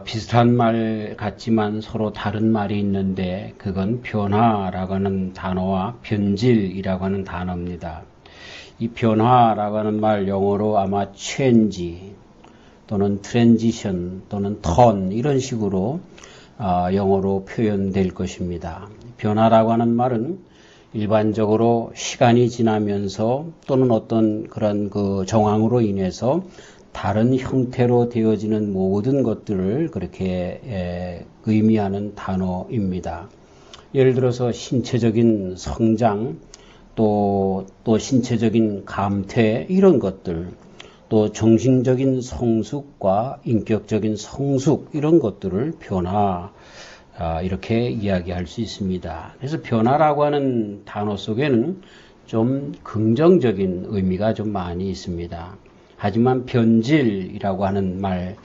비슷한 말 같지만 서로 다른 말이 있는데 그건 변화라고 하는 단어와 변질이라고 하는 단어입니다. 이 변화라고 하는 말 영어로 아마 change 또는 transition 또는 turn 이런 식으로 영어로 표현될 것입니다. 변화라고 하는 말은 일반적으로 시간이 지나면서 또는 어떤 그런 그 정황으로 인해서 다른 형태로 되어지는 모든 것들을 그렇게 의미하는 단어입니다. 예를 들어서 신체적인 성장, 또 신체적인 감퇴 이런 것들, 또 정신적인 성숙과 인격적인 성숙 이런 것들을 변화 이렇게 이야기할 수 있습니다. 그래서 변화라고 하는 단어 속에는 좀 긍정적인 의미가 좀 많이 있습니다. 하지만 변질이라고 하는 말,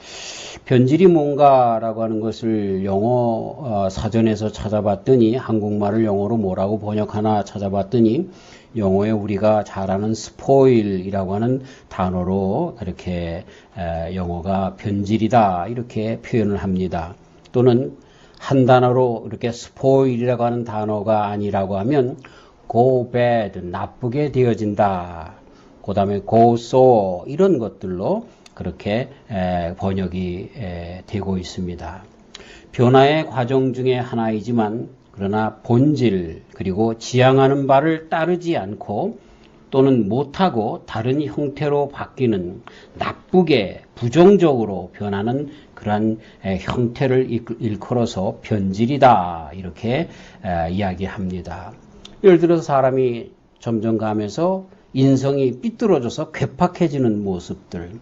변질이 뭔가라고 하는 것을 영어 사전에서 찾아봤더니 한국말을 영어로 뭐라고 번역하나 찾아봤더니 영어에 우리가 잘 아는 스포일이라고 하는 단어로 그렇게 영어가 변질이다 이렇게 표현을 합니다. 또는 한 단어로 이렇게 스포일이라고 하는 단어가 아니라고 하면 go bad, 나쁘게 되어진다. 그 다음에 go sour 이런 것들로 그렇게 번역이 되고 있습니다. 변화의 과정 중에 하나이지만 그러나 본질 그리고 지향하는 바를 따르지 않고 또는 못하고 다른 형태로 바뀌는 나쁘게 부정적으로 변하는 그러한 형태를 일컬어서 변질이다 이렇게 이야기합니다. 예를 들어서 사람이 점점 가면서 인성이 삐뚤어져서 괴팍해지는 모습들,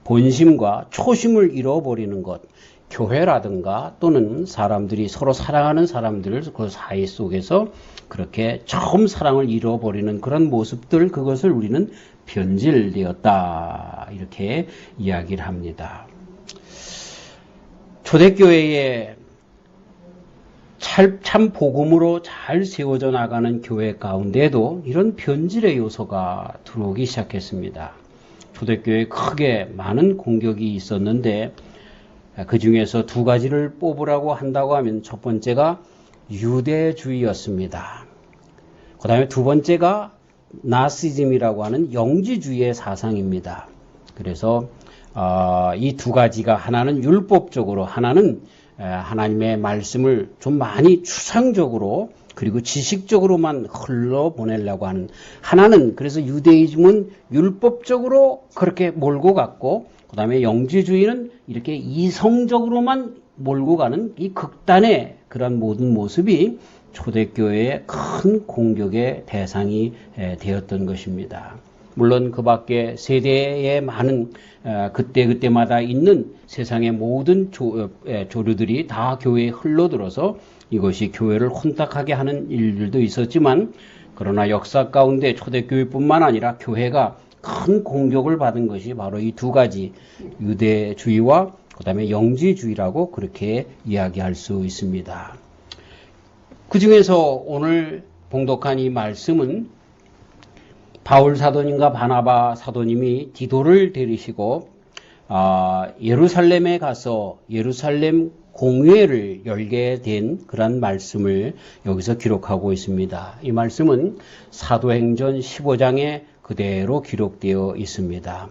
본심과 초심을 잃어버리는 것, 교회라든가 또는 사람들이 서로 사랑하는 사람들 그 사이 속에서 그렇게 처음 사랑을 잃어버리는 그런 모습들, 그것을 우리는 변질되었다 이렇게 이야기를 합니다. 초대교회에 참 복음으로 잘 세워져 나가는 교회 가운데도 이런 변질의 요소가 들어오기 시작했습니다. 초대교회에 크게 많은 공격이 있었는데 그 중에서 두 가지를 뽑으라고 한다고 하면 첫 번째가 유대주의였습니다. 그 다음에 두 번째가 나시즘이라고 하는 영지주의의 사상입니다. 그래서 이 두 가지가 하나는 율법적으로 하나는 하나님의 말씀을 좀 많이 추상적으로 그리고 지식적으로만 흘러보내려고 하는 하나는 그래서 유대이즘은 율법적으로 그렇게 몰고 갔고 그 다음에 영지주의는 이렇게 이성적으로만 몰고 가는 이 극단의 그런 모든 모습이 초대교회의 큰 공격의 대상이 되었던 것입니다. 물론 그 밖에 세대의 많은 그때마다 있는 세상의 모든 조류들이 다 교회에 흘러들어서 이것이 교회를 혼탁하게 하는 일들도 있었지만 그러나 역사 가운데 초대교회뿐만 아니라 교회가 큰 공격을 받은 것이 바로 이 두 가지 유대주의와 그 다음에 영지주의라고 그렇게 이야기할 수 있습니다. 그 중에서 오늘 봉독한 이 말씀은 바울 사도님과 바나바 사도님이 디도를 데리시고 예루살렘에 가서 예루살렘 공회를 열게 된 그런 말씀을 여기서 기록하고 있습니다. 이 말씀은 사도행전 15장에 그대로 기록되어 있습니다.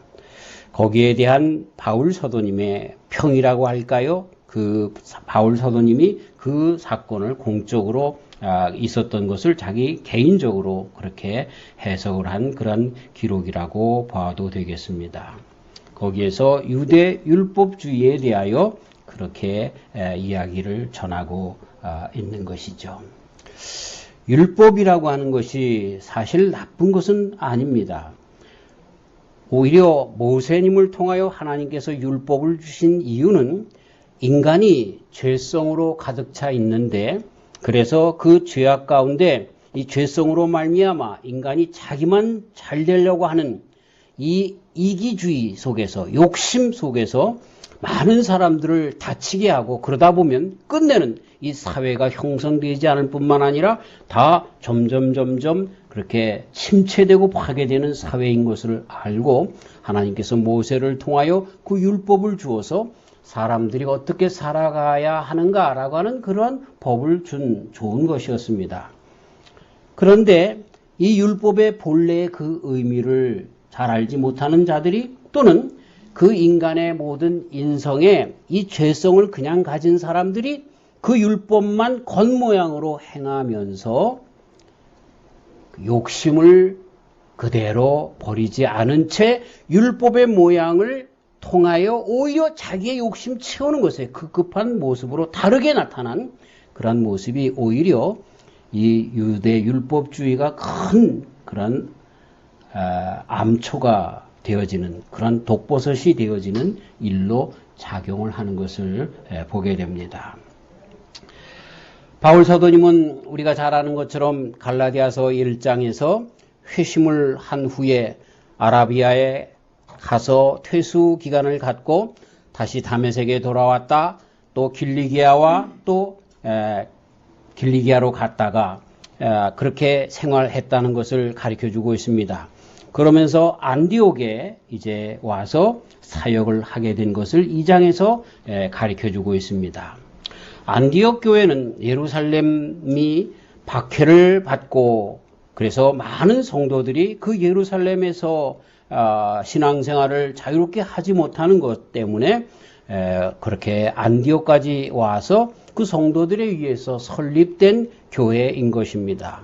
거기에 대한 바울 사도님의 평이라고 할까요? 그 바울 사도님이 그 사건을 공적으로 있었던 것을 자기 개인적으로 그렇게 해석을 한 그런 기록이라고 봐도 되겠습니다. 거기에서 유대 율법주의에 대하여 그렇게 이야기를 전하고 있는 것이죠. 율법이라고 하는 것이 사실 나쁜 것은 아닙니다. 오히려 모세님을 통하여 하나님께서 율법을 주신 이유는 인간이 죄성으로 가득 차 있는데 그래서 그 죄악 가운데 이 죄성으로 말미암아 인간이 자기만 잘 되려고 하는 이 이기주의 속에서, 욕심 속에서 많은 사람들을 다치게 하고, 그러다 보면 끝내는 이 사회가 형성되지 않을 뿐만 아니라 다 점점 그렇게 침체되고 파괴되는 사회인 것을 알고, 하나님께서 모세를 통하여 그 율법을 주어서 사람들이 어떻게 살아가야 하는가라고 하는 그러한 법을 준 좋은 것이었습니다. 그런데 이 율법의 본래의 그 의미를 잘 알지 못하는 자들이, 또는 그 인간의 모든 인성에 이 죄성을 그냥 가진 사람들이 그 율법만 겉모양으로 행하면서 욕심을 그대로 버리지 않은 채 율법의 모양을 통하여 오히려 자기의 욕심 채우는 것에 급급한 모습으로 다르게 나타난 그런 모습이 오히려 이 유대 율법주의가 큰 그런 암초가 되어지는, 그런 독버섯이 되어지는 일로 작용을 하는 것을 보게 됩니다. 바울 사도님은 우리가 잘 아는 것처럼 갈라디아서 1장에서 회심을 한 후에 아라비아에 가서 퇴수 기간을 갖고 다시 다메섹에 돌아왔다. 또 길리기아와 또 길리기아로 갔다가 그렇게 생활했다는 것을 가르쳐주고 있습니다. 그러면서 안디옥에 이제 와서 사역을 하게 된 것을 2장에서 가르쳐주고 있습니다. 안디옥 교회는 예루살렘이 박해를 받고, 그래서 많은 성도들이 그 예루살렘에서 신앙생활을 자유롭게 하지 못하는 것 때문에 그렇게 안디옥까지 와서 그 성도들에 의해서 설립된 교회인 것입니다.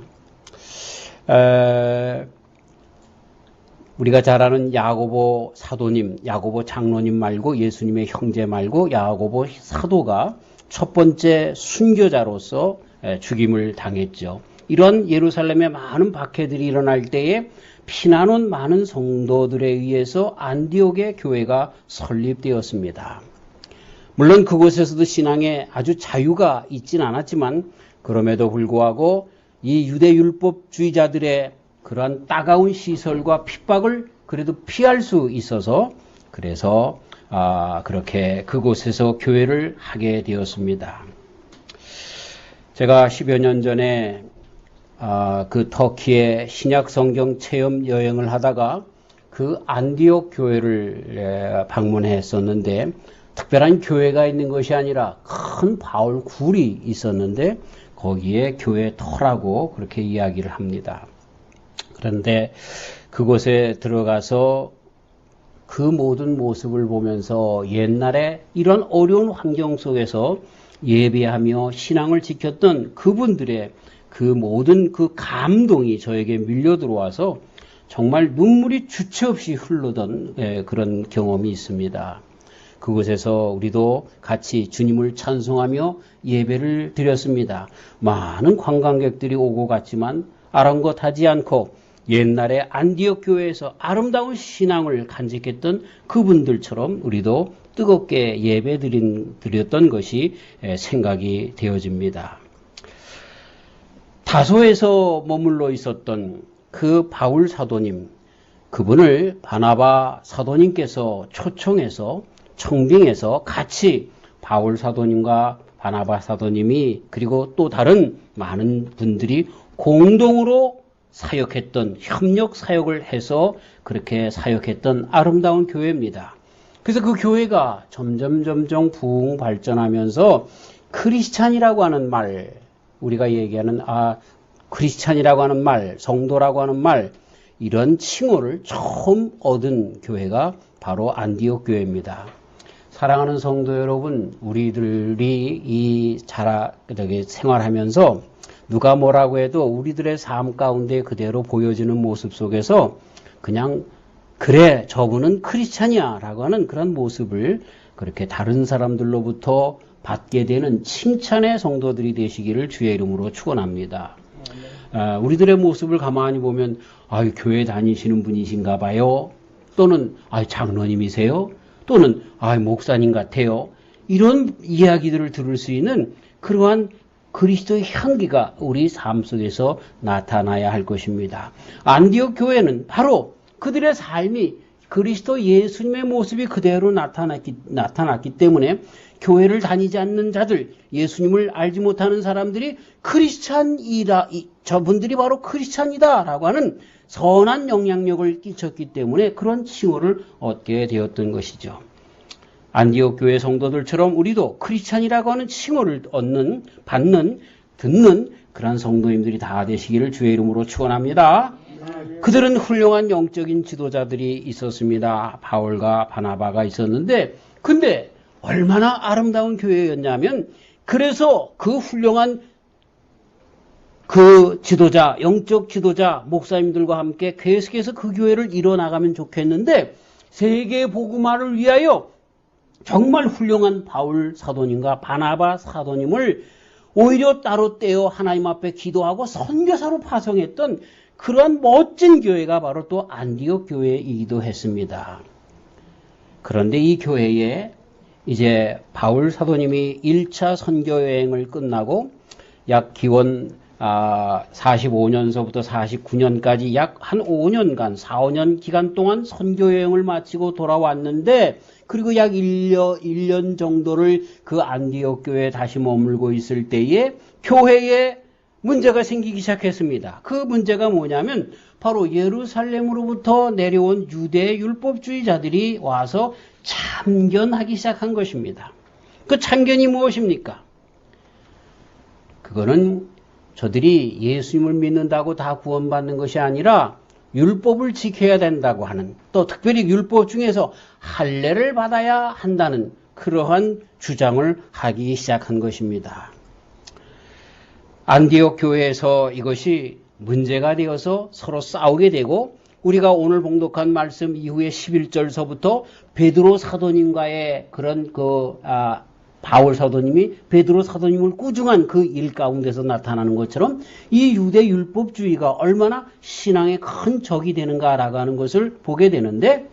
우리가 잘 아는 야고보 사도님, 야고보 장로님 말고, 예수님의 형제 말고 야고보 사도가 첫 번째 순교자로서 죽임을 당했죠. 이런 예루살렘에 많은 박해들이 일어날 때에 피난 온 많은 성도들에 의해서 안디옥의 교회가 설립되었습니다. 물론 그곳에서도 신앙에 아주 자유가 있진 않았지만, 그럼에도 불구하고 이 유대율법주의자들의 그러한 따가운 시설과 핍박을 그래도 피할 수 있어서, 그래서 그렇게 그곳에서 교회를 하게 되었습니다. 제가 10여 년 전에 그 터키의 신약 성경 체험 여행을 하다가 그 안디옥 교회를 방문했었는데, 특별한 교회가 있는 것이 아니라 큰 바울 굴이 있었는데 거기에 교회 터라고 그렇게 이야기를 합니다. 그런데 그곳에 들어가서 그 모든 모습을 보면서 옛날에 이런 어려운 환경 속에서 예배하며 신앙을 지켰던 그분들의 그 모든 그 감동이 저에게 밀려 들어와서 정말 눈물이 주체 없이 흐르던 그런 경험이 있습니다. 그곳에서 우리도 같이 주님을 찬송하며 예배를 드렸습니다. 많은 관광객들이 오고 갔지만 아랑곳하지 않고 옛날에 안디옥 교회에서 아름다운 신앙을 간직했던 그분들처럼 우리도 뜨겁게 예배 드렸던 것이 생각이 되어집니다. 다소에서 머물러 있었던 그 바울 사도님, 그분을 바나바 사도님께서 초청해서 청빙해서 같이 바울 사도님과 바나바 사도님이, 그리고 또 다른 많은 분들이 공동으로 사역했던, 협력 사역을 해서 그렇게 사역했던 아름다운 교회입니다. 그래서 그 교회가 점점 부흥 발전하면서 크리스찬이라고 하는 말, 우리가 얘기하는 크리스찬이라고 하는 말, 성도라고 하는 말, 이런 칭호를 처음 얻은 교회가 바로 안디옥 교회입니다. 사랑하는 성도 여러분, 우리들이 생활하면서 누가 뭐라고 해도 우리들의 삶 가운데 그대로 보여지는 모습 속에서 그냥 그래, 저분은 크리스찬이야 라고 하는 그런 모습을 그렇게 다른 사람들로부터 받게 되는 칭찬의 성도들이 되시기를 주의 이름으로 축원합니다. 우리들의 모습을 가만히 보면 교회 다니시는 분이신가 봐요. 또는 장로님이세요. 또는 목사님 같아요. 이런 이야기들을 들을 수 있는 그러한 그리스도의 향기가 우리 삶 속에서 나타나야 할 것입니다. 안디옥 교회는 바로 그들의 삶이 그리스도 예수님의 모습이 그대로 나타났기 때문에 교회를 다니지 않는 자들, 예수님을 알지 못하는 사람들이 저분들이 바로 크리스찬이다라고 하는 선한 영향력을 끼쳤기 때문에 그런 칭호를 얻게 되었던 것이죠. 안디옥 교회 성도들처럼 우리도 크리스찬이라고 하는 칭호를 듣는 그런 성도님들이 다 되시기를 주의 이름으로 축원합니다. 그들은 훌륭한 영적인 지도자들이 있었습니다. 바울과 바나바가 있었는데, 근데 얼마나 아름다운 교회였냐면, 그래서 그 훌륭한 그 지도자, 영적 지도자, 목사님들과 함께 계속해서 그 교회를 이뤄나가면 좋겠는데, 세계 복음화를 위하여 정말 훌륭한 바울 사도님과 바나바 사도님을 오히려 따로 떼어 하나님 앞에 기도하고 선교사로 파송했던 그러한 멋진 교회가 바로 또 안디옥 교회이기도 했습니다. 그런데 이 교회에 이제 바울 사도님이 1차 선교 여행을 끝나고 약 기원 45년서부터 49년까지 약 한 5년간, 4, 5년 기간 동안 선교 여행을 마치고 돌아왔는데, 그리고 약 1년 정도를 그 안디옥 교회에 다시 머물고 있을 때에 교회에 문제가 생기기 시작했습니다. 그 문제가 뭐냐면 바로 예루살렘으로부터 내려온 유대 율법주의자들이 와서 참견하기 시작한 것입니다. 그 참견이 무엇입니까? 그거는 저들이 예수님을 믿는다고 다 구원받는 것이 아니라 율법을 지켜야 된다고 하는, 또 특별히 율법 중에서 할례를 받아야 한다는 그러한 주장을 하기 시작한 것입니다. 안디옥 교회에서 이것이 문제가 되어서 서로 싸우게 되고, 우리가 오늘 봉독한 말씀 이후에 11절서부터 베드로 사도님과의 그런 바울 사도님이 베드로 사도님을 꾸중한 그 일 가운데서 나타나는 것처럼 이 유대 율법주의가 얼마나 신앙의 큰 적이 되는가라고 하는 것을 보게 되는데,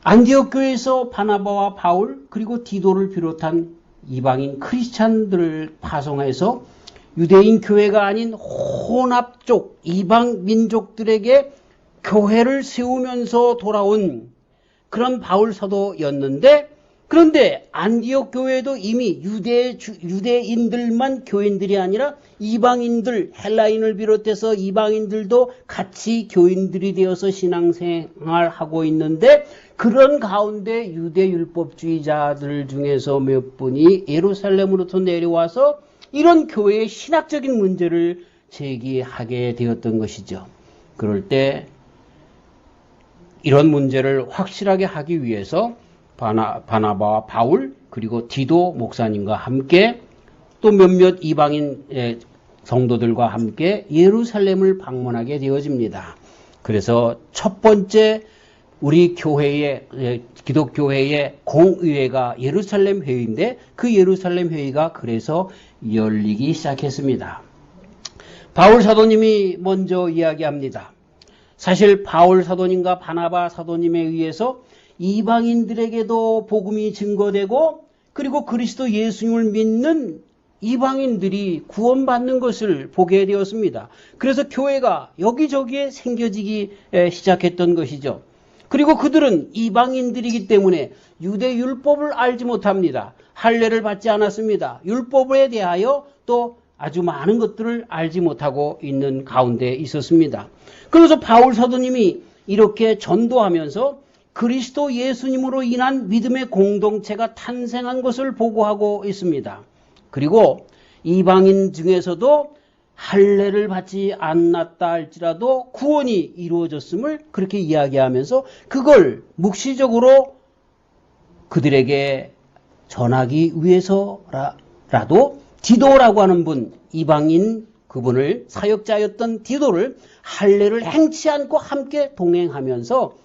안디옥 교회에서 바나바와 바울 그리고 디도를 비롯한 이방인 크리스찬들을 파송해서 유대인 교회가 아닌 혼합족 이방 민족들에게 교회를 세우면서 돌아온 그런 바울 사도였는데, 그런데 안디옥 교회도 이미 유대인들만 교인들이 아니라 이방인들, 헬라인을 비롯해서 이방인들도 같이 교인들이 되어서 신앙생활하고 있는데, 그런 가운데 유대율법주의자들 중에서 몇 분이 예루살렘으로부터 내려와서 이런 교회의 신학적인 문제를 제기하게 되었던 것이죠. 그럴 때 이런 문제를 확실하게 하기 위해서 바나바와 바울 그리고 디도 목사님과 함께 또 몇몇 이방인 성도들과 함께 예루살렘을 방문하게 되어집니다. 그래서 첫 번째 우리 교회의 기독교회의 공의회가 예루살렘 회의인데, 그 예루살렘 회의가 그래서 열리기 시작했습니다. 바울 사도님이 먼저 이야기합니다. 사실 바울 사도님과 바나바 사도님에 의해서 이방인들에게도 복음이 증거되고, 그리고 그리스도 예수님을 믿는 이방인들이 구원받는 것을 보게 되었습니다. 그래서 교회가 여기저기에 생겨지기 시작했던 것이죠. 그리고 그들은 이방인들이기 때문에 유대 율법을 알지 못합니다. 할례를 받지 않았습니다. 율법에 대하여 또 아주 많은 것들을 알지 못하고 있는 가운데 있었습니다. 그래서 바울 사도님이 이렇게 전도하면서 그리스도 예수님으로 인한 믿음의 공동체가 탄생한 것을 보고하고 있습니다. 그리고 이방인 중에서도 할례를 받지 않았다 할지라도 구원이 이루어졌음을 그렇게 이야기하면서 그걸 묵시적으로 그들에게 전하기 위해서라도 디도라고 하는 분, 이방인 그분을 사역자였던 디도를 할례를 행치 않고 함께 동행하면서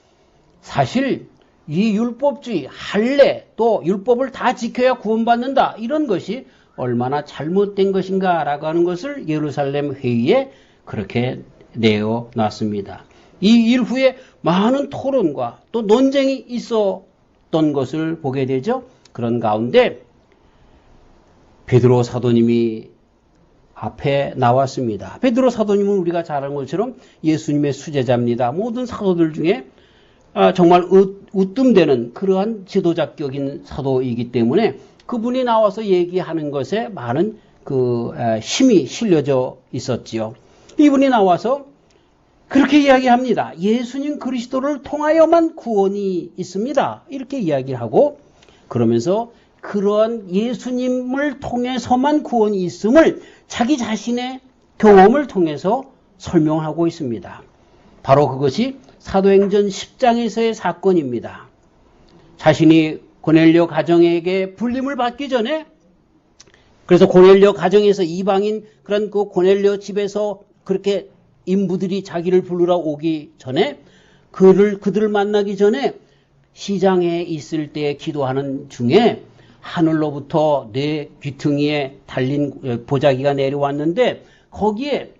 사실 이 율법주의, 할례 또 율법을 다 지켜야 구원받는다, 이런 것이 얼마나 잘못된 것인가라고 하는 것을 예루살렘 회의에 그렇게 내어놨습니다. 이 일 후에 많은 토론과 또 논쟁이 있었던 것을 보게 되죠. 그런 가운데 베드로 사도님이 앞에 나왔습니다. 베드로 사도님은 우리가 잘 아는 것처럼 예수님의 수제자입니다. 모든 사도들 중에 정말 으뜸되는 그러한 지도자격인 사도이기 때문에 그분이 나와서 얘기하는 것에 많은 힘이 실려져 있었지요. 이분이 나와서 그렇게 이야기합니다. 예수님 그리스도를 통하여만 구원이 있습니다. 이렇게 이야기를 하고, 그러면서 그러한 예수님을 통해서만 구원이 있음을 자기 자신의 경험을 통해서 설명하고 있습니다. 바로 그것이 사도행전 10장에서의 사건입니다. 자신이 고넬료 가정에게 불림을 받기 전에, 그래서 고넬료 가정에서 이방인 그런 그 고넬료 집에서 그렇게 인부들이 자기를 부르러 오기 전에, 그들을 만나기 전에 시장에 있을 때 기도하는 중에 하늘로부터 내 귀퉁이에 달린 보자기가 내려왔는데, 거기에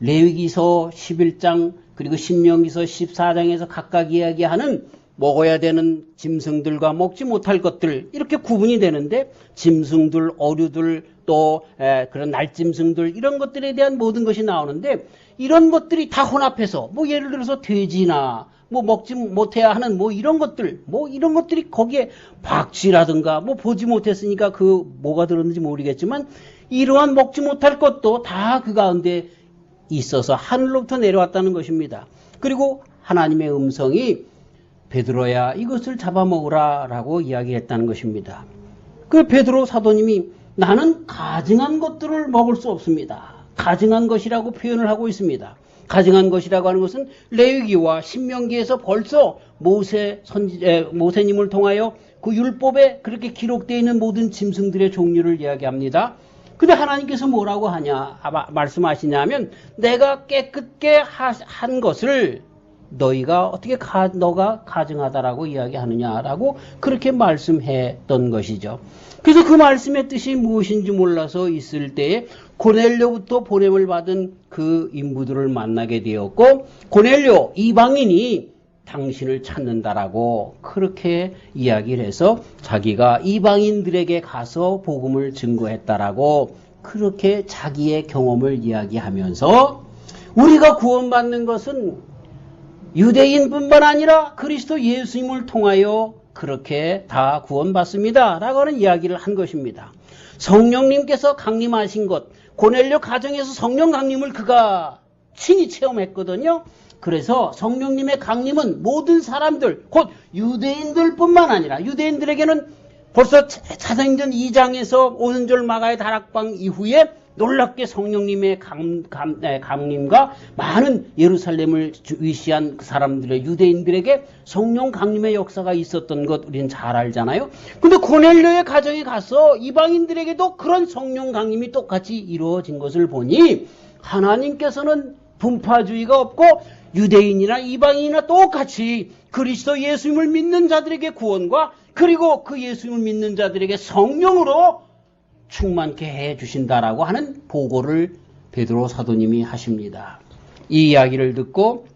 레위기서 11장 그리고 신명기서 14장에서 각각 이야기하는 먹어야 되는 짐승들과 먹지 못할 것들, 이렇게 구분이 되는데, 짐승들, 어류들, 또 그런 날짐승들, 이런 것들에 대한 모든 것이 나오는데, 이런 것들이 다 혼합해서 예를 들어서 돼지나 먹지 못해야 하는 이런 것들이 거기에 박쥐라든가 보지 못했으니까 뭐가 들었는지 모르겠지만, 이러한 먹지 못할 것도 다 그 가운데 있어서 하늘로부터 내려왔다는 것입니다. 그리고 하나님의 음성이 베드로야 이것을 잡아먹으라 라고 이야기했다는 것입니다. 그 베드로 사도님이 나는 가증한 것들을 먹을 수 없습니다. 가증한 것이라고 표현을 하고 있습니다. 가증한 것이라고 하는 것은 레위기와 신명기에서 벌써 모세님을 통하여 그 율법에 그렇게 기록되어 있는 모든 짐승들의 종류를 이야기합니다. 근데 하나님께서 뭐라고 말씀하시냐면, 내가 깨끗게 한 것을 너가 가증하다라고 이야기하느냐라고 그렇게 말씀했던 것이죠. 그래서 그 말씀의 뜻이 무엇인지 몰라서 있을 때에 고넬료부터 보냄을 받은 그 인부들을 만나게 되었고, 고넬료 이방인이 당신을 찾는다라고 그렇게 이야기를 해서 자기가 이방인들에게 가서 복음을 증거했다라고 그렇게 자기의 경험을 이야기하면서, 우리가 구원받는 것은 유대인뿐만 아니라 그리스도 예수님을 통하여 그렇게 다 구원받습니다 라고 하는 이야기를 한 것입니다. 성령님께서 강림하신 것, 고넬료 가정에서 성령 강림을 그가 친히 체험했거든요. 그래서 성령님의 강림은 모든 사람들, 곧 유대인들뿐만 아니라, 유대인들에게는 벌써 사도행전 2장에서 오순절 마가의 다락방 이후에 놀랍게 성령님의 강림과 많은 예루살렘을 위시한 사람들의 유대인들에게 성령 강림의 역사가 있었던 것 우리는 잘 알잖아요. 근데 고넬료의 가정에 가서 이방인들에게도 그런 성령 강림이 똑같이 이루어진 것을 보니, 하나님께서는 분파주의가 없고 유대인이나 이방인이나 똑같이 그리스도 예수님을 믿는 자들에게 구원과, 그리고 그 예수님을 믿는 자들에게 성령으로 충만케 해 주신다라고 하는 보고를 베드로 사도님이 하십니다. 이 이야기를 듣고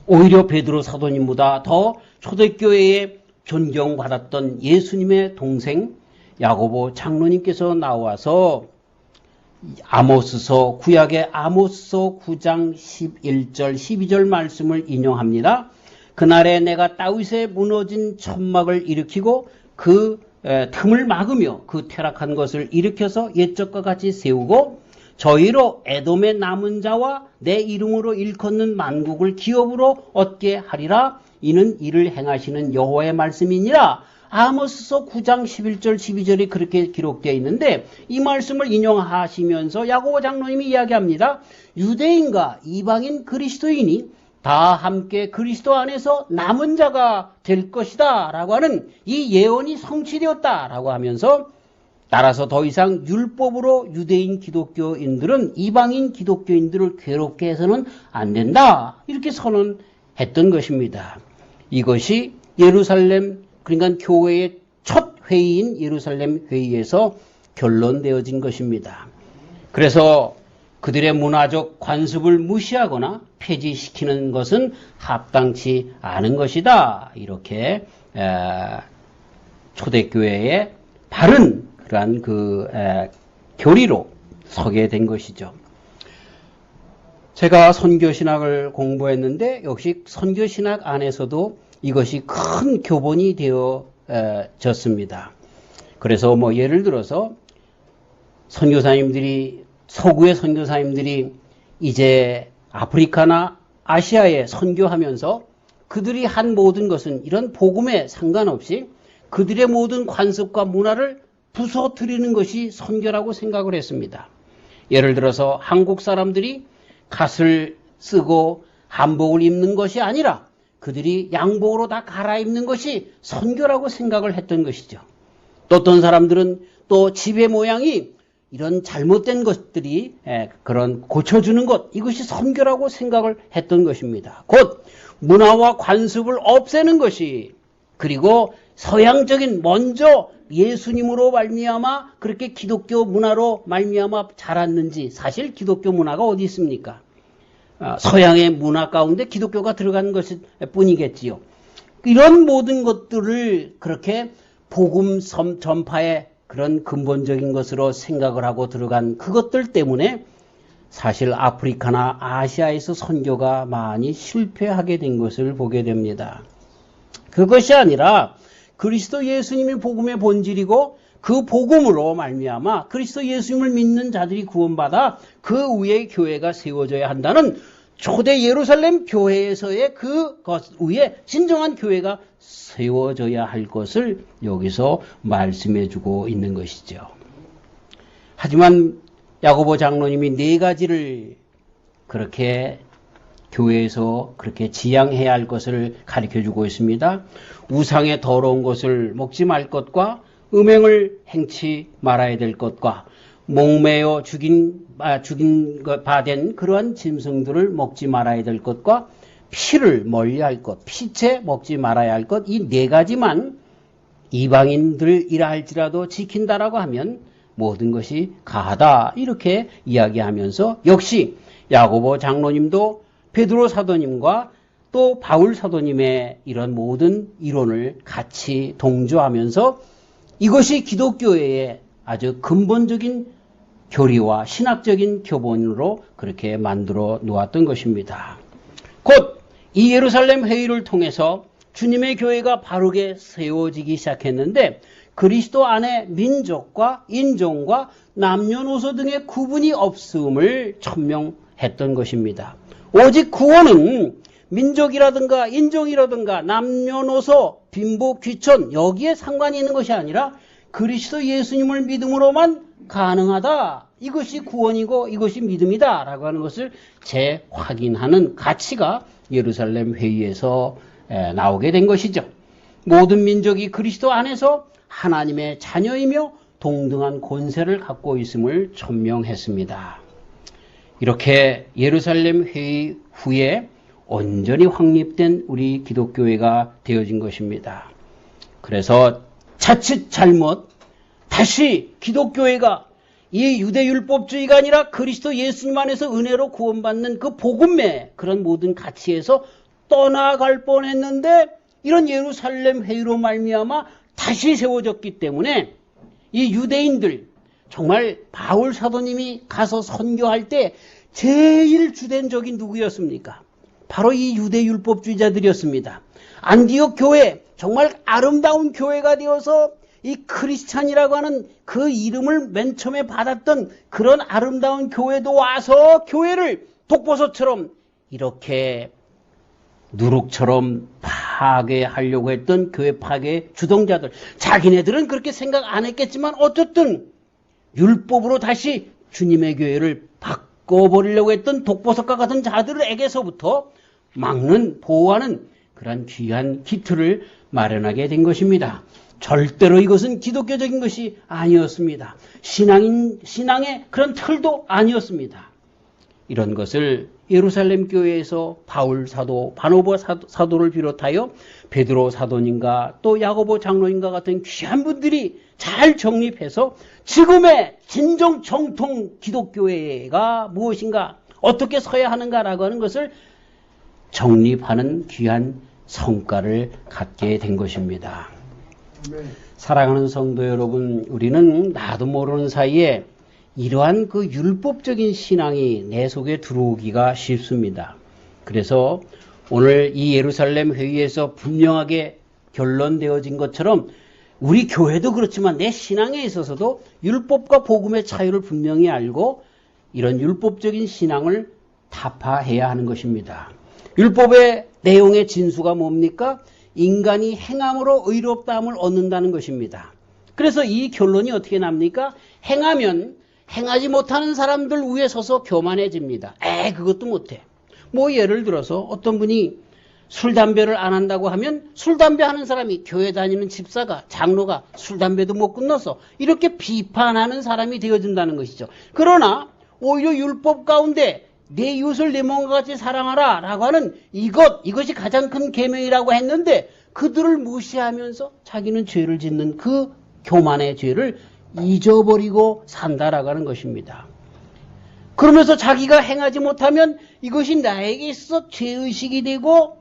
오히려 베드로 사도님보다 더 초대교회에 존경받았던 예수님의 동생 야고보 장로님께서 나와서 아모스서, 구약의 아모스서 9장 11절 12절 말씀을 인용합니다. 그날에 내가 다윗의 무너진 천막을 일으키고 그 틈을 막으며 그 퇴락한 것을 일으켜서 옛적과 같이 세우고, 저희로 에돔의 남은 자와 내 이름으로 일컫는 만국을 기업으로 얻게 하리라. 이는 이를 행하시는 여호와의 말씀이니라. 아모스서 9장 11절 12절이 그렇게 기록되어 있는데, 이 말씀을 인용하시면서 야고보 장로님이 이야기합니다. 유대인과 이방인 그리스도인이 다 함께 그리스도 안에서 남은 자가 될 것이다 라고 하는 이 예언이 성취되었다 라고 하면서, 따라서 더 이상 율법으로 유대인 기독교인들은 이방인 기독교인들을 괴롭게 해서는 안 된다, 이렇게 선언했던 것입니다. 이것이 예루살렘, 그러니까 교회의 첫 회의인 예루살렘 회의에서 결론되어진 것입니다. 그래서 그들의 문화적 관습을 무시하거나 폐지시키는 것은 합당치 않은 것이다, 이렇게 초대교회의 바른 그러한 교리로 서게 된 것이죠. 제가 선교신학을 공부했는데, 역시 선교신학 안에서도 이것이 큰 교본이 되어졌습니다. 그래서 뭐 예를 들어서 선교사님들이, 서구의 선교사님들이 이제 아프리카나 아시아에 선교하면서 그들이 한 모든 것은 이런 복음에 상관없이 그들의 모든 관습과 문화를 부숴뜨리는 것이 선교라고 생각을 했습니다. 예를 들어서 한국 사람들이 갓을 쓰고 한복을 입는 것이 아니라 그들이 양복으로 다 갈아입는 것이 선교라고 생각을 했던 것이죠. 또 어떤 사람들은 또 집의 모양이 이런 잘못된 것들이 그런 고쳐주는 것, 이것이 선교라고 생각을 했던 것입니다. 곧 문화와 관습을 없애는 것이, 그리고 서양적인 먼저 예수님으로 말미암아 그렇게 기독교 문화로 말미암아 자랐는지, 사실 기독교 문화가 어디 있습니까? 서양의 문화 가운데 기독교가 들어간 것일 뿐이겠지요. 이런 모든 것들을 그렇게 복음 전파의 그런 근본적인 것으로 생각을 하고 들어간 그것들 때문에 사실 아프리카나 아시아에서 선교가 많이 실패하게 된 것을 보게 됩니다. 그것이 아니라 그리스도 예수님이 복음의 본질이고 그 복음으로 말미암아 그리스도 예수님을 믿는 자들이 구원받아 그 위에 교회가 세워져야 한다는 초대 예루살렘 교회에서의 그것 위에 진정한 교회가 세워져야 할 것을 여기서 말씀해 주고 있는 것이죠. 하지만 야고보 장로님이 네 가지를 그렇게 교회에서 그렇게 지향해야 할 것을 가르쳐 주고 있습니다. 우상의 더러운 것을 먹지 말 것과 음행을 행치 말아야 될 것과 목매어 죽인 바된 그러한 짐승들을 먹지 말아야 될 것과 피를 멀리할 것, 피채 먹지 말아야 할 것, 이 네 가지만 이방인들이라 할지라도 지킨다라고 하면 모든 것이 가하다, 이렇게 이야기하면서 역시 야고보 장로님도 베드로 사도님과 또 바울 사도님의 이런 모든 이론을 같이 동조하면서 이것이 기독교의 아주 근본적인 교리와 신학적인 교본으로 그렇게 만들어 놓았던 것입니다. 곧 이 예루살렘 회의를 통해서 주님의 교회가 바르게 세워지기 시작했는데 그리스도 안에 민족과 인종과 남녀노소 등의 구분이 없음을 천명했던 것입니다. 오직 구원은 민족이라든가 인종이라든가 남녀노소, 빈부, 귀천 여기에 상관이 있는 것이 아니라 그리스도 예수님을 믿음으로만 가능하다. 이것이 구원이고 이것이 믿음이다 라고 하는 것을 재확인하는 가치가 예루살렘 회의에서 나오게 된 것이죠. 모든 민족이 그리스도 안에서 하나님의 자녀이며 동등한 권세를 갖고 있음을 천명했습니다. 이렇게 예루살렘 회의 후에 온전히 확립된 우리 기독교회가 되어진 것입니다. 그래서 자칫 잘못 다시 기독교회가 이 유대율법주의가 아니라 그리스도 예수님 안에서 은혜로 구원받는 그 복음의 그런 모든 가치에서 떠나갈 뻔했는데 이런 예루살렘 회의로 말미암아 다시 세워졌기 때문에 이 유대인들, 정말 바울 사도님이 가서 선교할 때 제일 주된 적이 누구였습니까? 바로 이 유대율법주의자들이었습니다. 안디옥 교회, 정말 아름다운 교회가 되어서 이 크리스찬이라고 하는 그 이름을 맨 처음에 받았던 그런 아름다운 교회도 와서 교회를 독버섯처럼 이렇게 누룩처럼 파괴하려고 했던 교회 파괴 주동자들, 자기네들은 그렇게 생각 안 했겠지만 어쨌든 율법으로 다시 주님의 교회를 바꿔버리려고 했던 독버섯과 같은 자들에게서부터 막는, 보호하는 그런 귀한 기틀을 마련하게 된 것입니다. 절대로 이것은 기독교적인 것이 아니었습니다. 신앙의 그런 틀도 아니었습니다. 이런 것을 예루살렘 교회에서 바울 사도, 바나바 사도를 비롯하여 베드로 사도님과 또 야고보 장로님과 같은 귀한 분들이 잘 정립해서 지금의 진정 정통 기독교회가 무엇인가, 어떻게 서야 하는가라고 하는 것을 정립하는 귀한 성과를 갖게 된 것입니다. 사랑하는 성도 여러분, 우리는 나도 모르는 사이에 이러한 그 율법적인 신앙이 내 속에 들어오기가 쉽습니다. 그래서 오늘 이 예루살렘 회의에서 분명하게 결론되어진 것처럼 우리 교회도 그렇지만 내 신앙에 있어서도 율법과 복음의 차이를 분명히 알고 이런 율법적인 신앙을 타파해야 하는 것입니다. 율법의 내용의 진수가 뭡니까? 인간이 행함으로 의롭다함을 얻는다는 것입니다. 그래서 이 결론이 어떻게 납니까? 행하면 행하지 못하는 사람들 위에 서서 교만해집니다. 그것도 못해. 뭐 예를 들어서 어떤 분이 술, 담배를 안 한다고 하면 술, 담배 하는 사람이 교회 다니는 집사가, 장로가 술, 담배도 못 끊어서 이렇게 비판하는 사람이 되어준다는 것이죠. 그러나 오히려 율법 가운데 내 이웃을 내 몸과 같이 사랑하라 라고 하는 이것이 가장 큰 계명이라고 했는데 그들을 무시하면서 자기는 죄를 짓는 그 교만의 죄를 잊어버리고 산다라고 하는 것입니다. 그러면서 자기가 행하지 못하면 이것이 나에게 있어 죄의식이 되고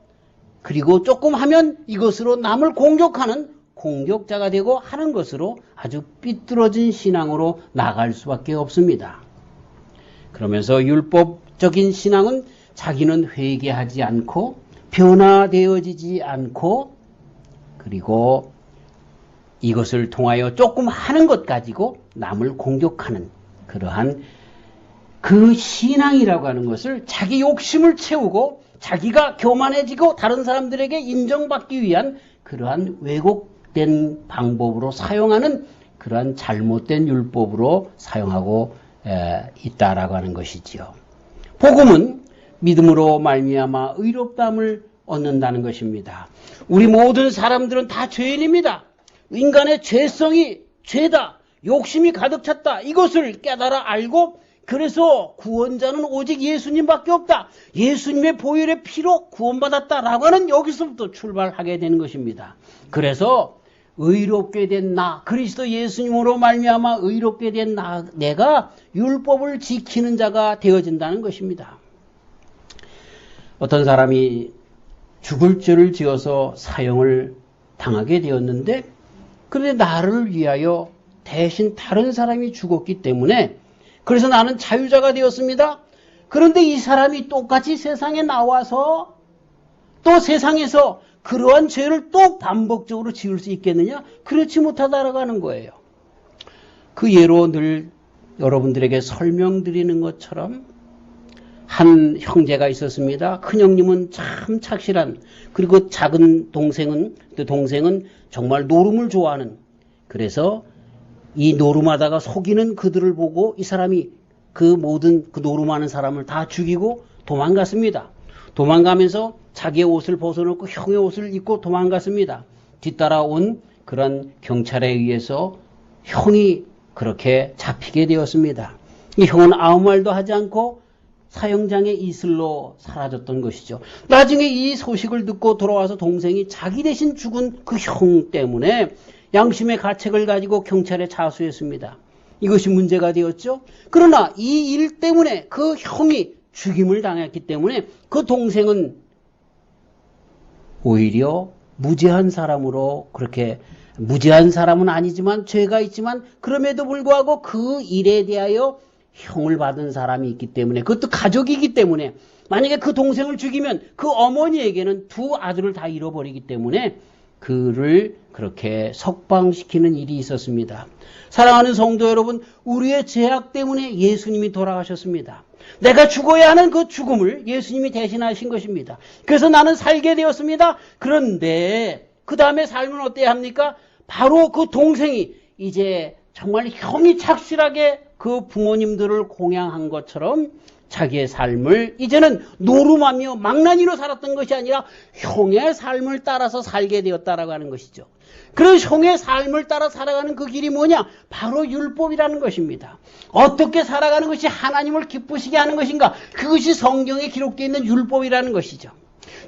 그리고 조금 하면 이것으로 남을 공격하는 공격자가 되고 하는 것으로 아주 삐뚤어진 신앙으로 나갈 수밖에 없습니다. 그러면서 율법적인 신앙은 자기는 회개하지 않고 변화되어지지 않고 그리고 이것을 통하여 조금 하는 것 가지고 남을 공격하는 그러한 그 신앙이라고 하는 것을 자기 욕심을 채우고 자기가 교만해지고 다른 사람들에게 인정받기 위한 그러한 왜곡된 방법으로 사용하는 그러한 잘못된 율법으로 사용하고 있다라고 하는 것이지요. 복음은 믿음으로 말미암아 의롭다함을 얻는다는 것입니다. 우리 모든 사람들은 다 죄인입니다. 인간의 죄성이 죄다. 욕심이 가득 찼다. 이것을 깨달아 알고 그래서 구원자는 오직 예수님밖에 없다. 예수님의 보혈의 피로 구원받았다라고 하는 여기서부터 출발하게 되는 것입니다. 그래서 의롭게 된 나, 그리스도 예수님으로 말미암아 의롭게 된 내가 율법을 지키는 자가 되어진다는 것입니다. 어떤 사람이 죽을 죄를 지어서 사형을 당하게 되었는데 그런데 나를 위하여 대신 다른 사람이 죽었기 때문에 그래서 나는 자유자가 되었습니다. 그런데 이 사람이 똑같이 세상에 나와서 또 세상에서 그러한 죄를 또 반복적으로 지을 수 있겠느냐? 그렇지 못하다라고 하는 거예요. 그 예로 늘 여러분들에게 설명드리는 것처럼 한 형제가 있었습니다. 큰형님은 참 착실한 그리고 작은 동생은 정말 노름을 좋아하는 그래서 이 노름하다가 속이는 그들을 보고 이 사람이 그 모든 그 노름하는 사람을 다 죽이고 도망갔습니다. 도망가면서 자기의 옷을 벗어놓고 형의 옷을 입고 도망갔습니다. 뒤따라온 그런 경찰에 의해서 형이 그렇게 잡히게 되었습니다. 이 형은 아무 말도 하지 않고 사형장의 이슬로 사라졌던 것이죠. 나중에 이 소식을 듣고 돌아와서 동생이 자기 대신 죽은 그 형 때문에 양심의 가책을 가지고 경찰에 자수했습니다. 이것이 문제가 되었죠. 그러나 이 일 때문에 그 형이 죽임을 당했기 때문에 그 동생은 오히려 무죄한 사람으로 그렇게 무죄한 사람은 아니지만 죄가 있지만 그럼에도 불구하고 그 일에 대하여 형을 받은 사람이 있기 때문에 그것도 가족이기 때문에 만약에 그 동생을 죽이면 그 어머니에게는 두 아들을 다 잃어버리기 때문에 그를 그렇게 석방시키는 일이 있었습니다. 사랑하는 성도 여러분, 우리의 죄악 때문에 예수님이 돌아가셨습니다. 내가 죽어야 하는 그 죽음을 예수님이 대신하신 것입니다. 그래서 나는 살게 되었습니다. 그런데 그 다음에 삶은 어때야 합니까? 바로 그 동생이 이제 정말 형이 착실하게 그 부모님들을 공양한 것처럼 자기의 삶을 이제는 노름하며 망나니로 살았던 것이 아니라 형의 삶을 따라서 살게 되었다라고 하는 것이죠. 그런 형의 삶을 따라 살아가는 그 길이 뭐냐? 바로 율법이라는 것입니다. 어떻게 살아가는 것이 하나님을 기쁘시게 하는 것인가? 그것이 성경에 기록되어 있는 율법이라는 것이죠.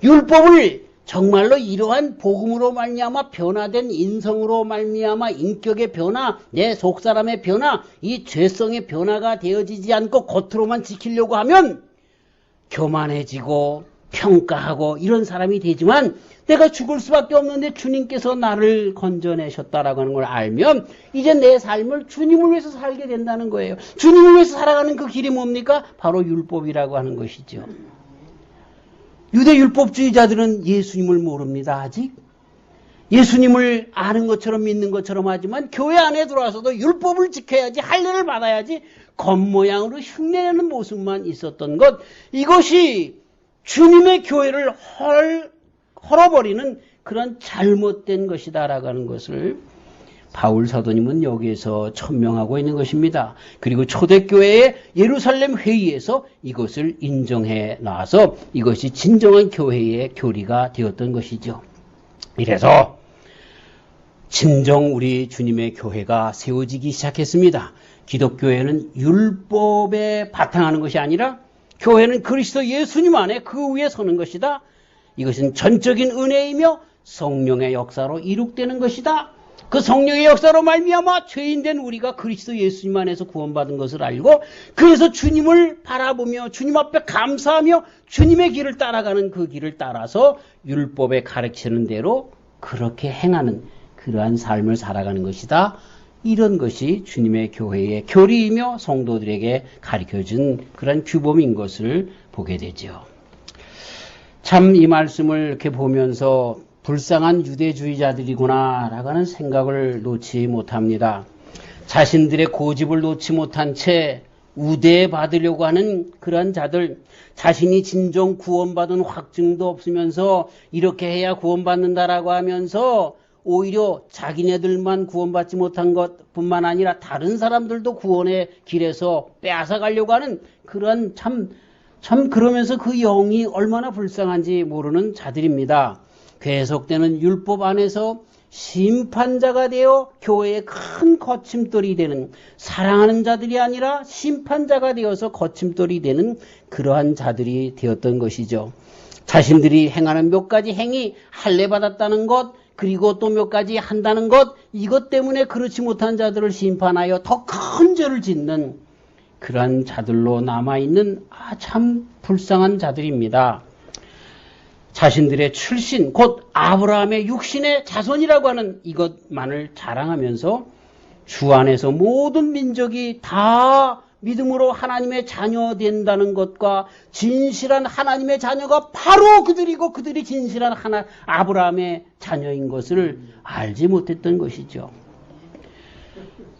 율법을 정말로 이러한 복음으로 말미암아 변화된 인성으로 말미암아 인격의 변화, 내 속사람의 변화, 이 죄성의 변화가 되어지지 않고 겉으로만 지키려고 하면 교만해지고 평가하고 이런 사람이 되지만 내가 죽을 수밖에 없는데 주님께서 나를 건져내셨다라고 하는 걸 알면 이제 내 삶을 주님을 위해서 살게 된다는 거예요. 주님을 위해서 살아가는 그 길이 뭡니까? 바로 율법이라고 하는 것이죠. 유대 율법주의자들은 예수님을 모릅니다. 아직 예수님을 아는 것처럼 믿는 것처럼 하지만 교회 안에 들어와서도 율법을 지켜야지, 할례를 받아야지 겉모양으로 흉내내는 모습만 있었던 것, 이것이 주님의 교회를 헐어버리는 그런 잘못된 것이다라고 하는 것을 바울 사도님은 여기에서 천명하고 있는 것입니다. 그리고 초대교회의 예루살렘 회의에서 이것을 인정해 놔서 이것이 진정한 교회의 교리가 되었던 것이죠. 이래서 진정 우리 주님의 교회가 세워지기 시작했습니다. 기독교회는 율법에 바탕하는 것이 아니라 교회는 그리스도 예수님 안에 그 위에 서는 것이다. 이것은 전적인 은혜이며 성령의 역사로 이룩되는 것이다. 그 성령의 역사로 말미암아 죄인된 우리가 그리스도 예수님 안에서 구원받은 것을 알고, 그래서 주님을 바라보며 주님 앞에 감사하며 주님의 길을 따라가는 그 길을 따라서 율법에 가르치는 대로 그렇게 행하는 그러한 삶을 살아가는 것이다. 이런 것이 주님의 교회의 교리이며 성도들에게 가르쳐준 그런 규범인 것을 보게 되죠. 참 이 말씀을 이렇게 보면서 불쌍한 유대주의자들이구나 라고 하는 생각을 놓지 못합니다. 자신들의 고집을 놓지 못한 채 우대받으려고 하는 그런 자들, 자신이 진정 구원받은 확증도 없으면서 이렇게 해야 구원받는다라고 하면서 오히려 자기네들만 구원받지 못한 것뿐만 아니라 다른 사람들도 구원의 길에서 빼앗아가려고 하는 그런 참 그러면서 그 영이 얼마나 불쌍한지 모르는 자들입니다. 계속되는 율법 안에서 심판자가 되어 교회의 큰 거침돌이 되는, 사랑하는 자들이 아니라 심판자가 되어서 거침돌이 되는 그러한 자들이 되었던 것이죠. 자신들이 행하는 몇 가지 행위, 할례 받았다는 것, 그리고 또 몇 가지 한다는 것, 이것 때문에 그렇지 못한 자들을 심판하여 더 큰 죄를 짓는 그러한 자들로 남아있는 참 불쌍한 자들입니다. 자신들의 출신, 곧 아브라함의 육신의 자손이라고 하는 이것만을 자랑하면서 주 안에서 모든 민족이 다 믿음으로 하나님의 자녀 된다는 것과 진실한 하나님의 자녀가 바로 그들이고 그들이 진실한 아브라함의 자녀인 것을 알지 못했던 것이죠.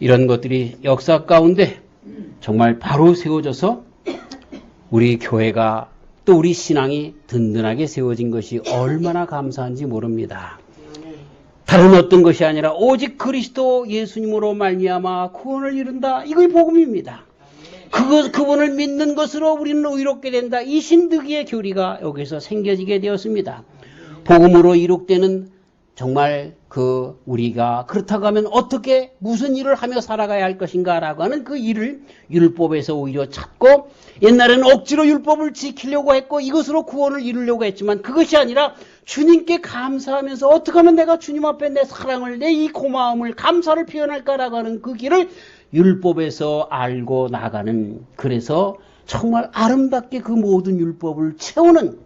이런 것들이 역사 가운데 정말 바로 세워져서 우리 교회가 또 우리 신앙이 든든하게 세워진 것이 얼마나 감사한지 모릅니다. 다른 어떤 것이 아니라 오직 그리스도 예수님으로 말미암아 구원을 이룬다. 이것이 복음입니다. 그분을 믿는 것으로 우리는 의롭게 된다. 이 신득이의 교리가 여기서 생겨지게 되었습니다. 복음으로 이룩되는 정말 우리가 그렇다고 하면 어떻게 무슨 일을 하며 살아가야 할 것인가라고 하는 그 일을 율법에서 오히려 찾고, 옛날에는 억지로 율법을 지키려고 했고 이것으로 구원을 이루려고 했지만 그것이 아니라 주님께 감사하면서 어떻게 하면 내가 주님 앞에 내 사랑을, 내 이 고마움을, 감사를 표현할까라고 하는 그 길을 율법에서 알고 나가는, 그래서 정말 아름답게 그 모든 율법을 채우는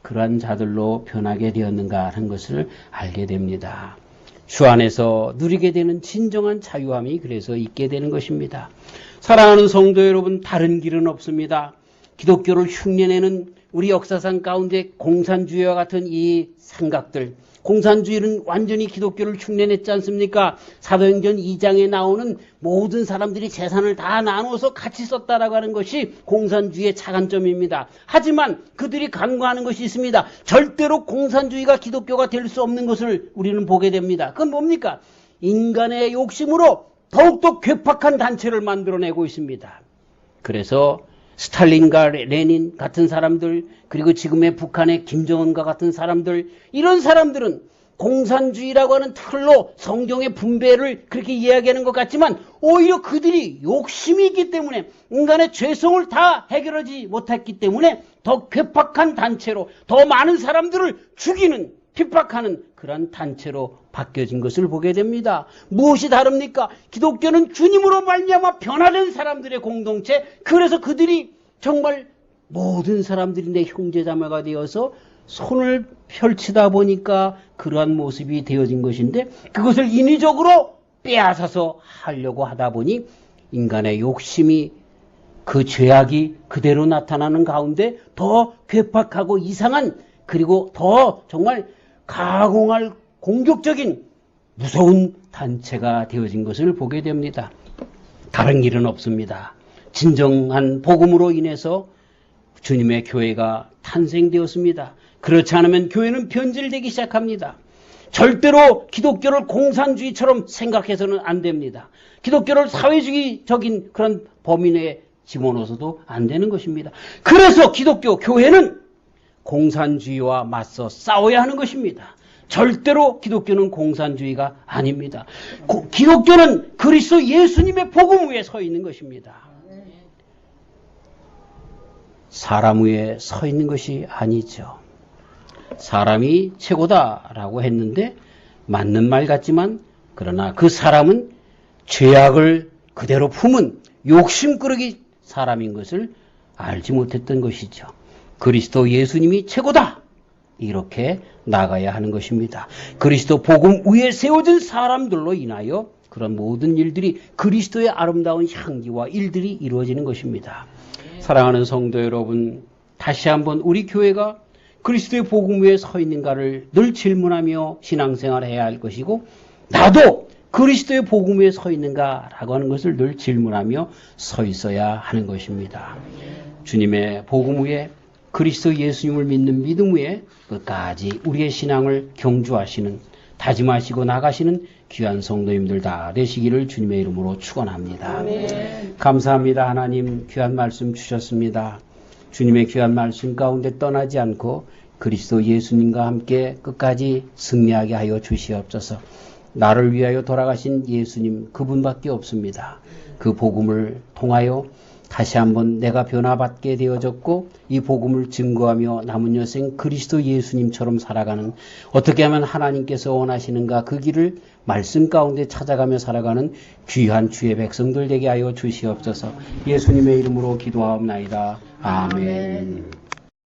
그러한 자들로 변하게 되었는가 하는 것을 알게 됩니다. 주 안에서 누리게 되는 진정한 자유함이 그래서 있게 되는 것입니다. 사랑하는 성도 여러분, 다른 길은 없습니다. 기독교를 흉내내는 우리 역사상 가운데 공산주의와 같은 이 생각들, 공산주의는 완전히 기독교를 흉내냈지 않습니까? 사도행전 2장에 나오는 모든 사람들이 재산을 다 나눠서 같이 썼다라고 하는 것이 공산주의의 차관점입니다. 하지만 그들이 간과하는 것이 있습니다. 절대로 공산주의가 기독교가 될 수 없는 것을 우리는 보게 됩니다. 그건 뭡니까? 인간의 욕심으로 더욱더 괴팍한 단체를 만들어내고 있습니다. 그래서 스탈린과 레닌 같은 사람들, 그리고 지금의 북한의 김정은과 같은 사람들, 이런 사람들은 공산주의라고 하는 틀로 성경의 분배를 그렇게 이야기하는 것 같지만 오히려 그들이 욕심이 있기 때문에, 인간의 죄성을 다 해결하지 못했기 때문에 더 괴팍한 단체로 더 많은 사람들을 죽이는, 핍박하는 그런 단체로 바뀌어진 것을 보게 됩니다. 무엇이 다릅니까? 기독교는 주님으로 말미암아 변화된 사람들의 공동체, 그래서 그들이 정말 모든 사람들이 내 형제자매가 되어서 손을 펼치다 보니까 그러한 모습이 되어진 것인데, 그것을 인위적으로 빼앗아서 하려고 하다 보니 인간의 욕심이 그 죄악이 그대로 나타나는 가운데 더 괴팍하고 이상한, 그리고 더 정말 가공할 공격적인 무서운 단체가 되어진 것을 보게 됩니다. 다른 일은 없습니다. 진정한 복음으로 인해서 주님의 교회가 탄생되었습니다. 그렇지 않으면 교회는 변질되기 시작합니다. 절대로 기독교를 공산주의처럼 생각해서는 안 됩니다. 기독교를 사회주의적인 그런 범위 내에 집어넣어서도 안 되는 것입니다. 그래서 기독교 교회는 공산주의와 맞서 싸워야 하는 것입니다. 절대로 기독교는 공산주의가 아닙니다. 기독교는 그리스도 예수님의 복음 위에 서 있는 것입니다. 사람 위에 서 있는 것이 아니죠. 사람이 최고다라고 했는데 맞는 말 같지만, 그러나 그 사람은 죄악을 그대로 품은 욕심꾸러기 사람인 것을 알지 못했던 것이죠. 그리스도 예수님이 최고다, 이렇게 나가야 하는 것입니다. 그리스도 복음 위에 세워진 사람들로 인하여 그런 모든 일들이, 그리스도의 아름다운 향기와 일들이 이루어지는 것입니다. 사랑하는 성도 여러분, 다시 한번 우리 교회가 그리스도의 복음 위에 서 있는가를 늘 질문하며 신앙생활을 해야 할 것이고, 나도 그리스도의 복음 위에 서 있는가라고 하는 것을 늘 질문하며 서 있어야 하는 것입니다. 주님의 복음 위에, 그리스도 예수님을 믿는 믿음 위에 끝까지 우리의 신앙을 경주하시는, 다짐하시고 나가시는 귀한 성도님들 다 되시기를 주님의 이름으로 축원합니다. 감사합니다. 하나님, 귀한 말씀 주셨습니다. 주님의 귀한 말씀 가운데 떠나지 않고 그리스도 예수님과 함께 끝까지 승리하게 하여 주시옵소서. 나를 위하여 돌아가신 예수님, 그분밖에 없습니다. 그 복음을 통하여 다시 한번 내가 변화받게 되어졌고, 이 복음을 증거하며 남은 여생 그리스도 예수님처럼 살아가는, 어떻게 하면 하나님께서 원하시는가 그 길을 말씀 가운데 찾아가며 살아가는 귀한 주의 백성들 되게 하여 주시옵소서. 예수님의 이름으로 기도하옵나이다. 아멘.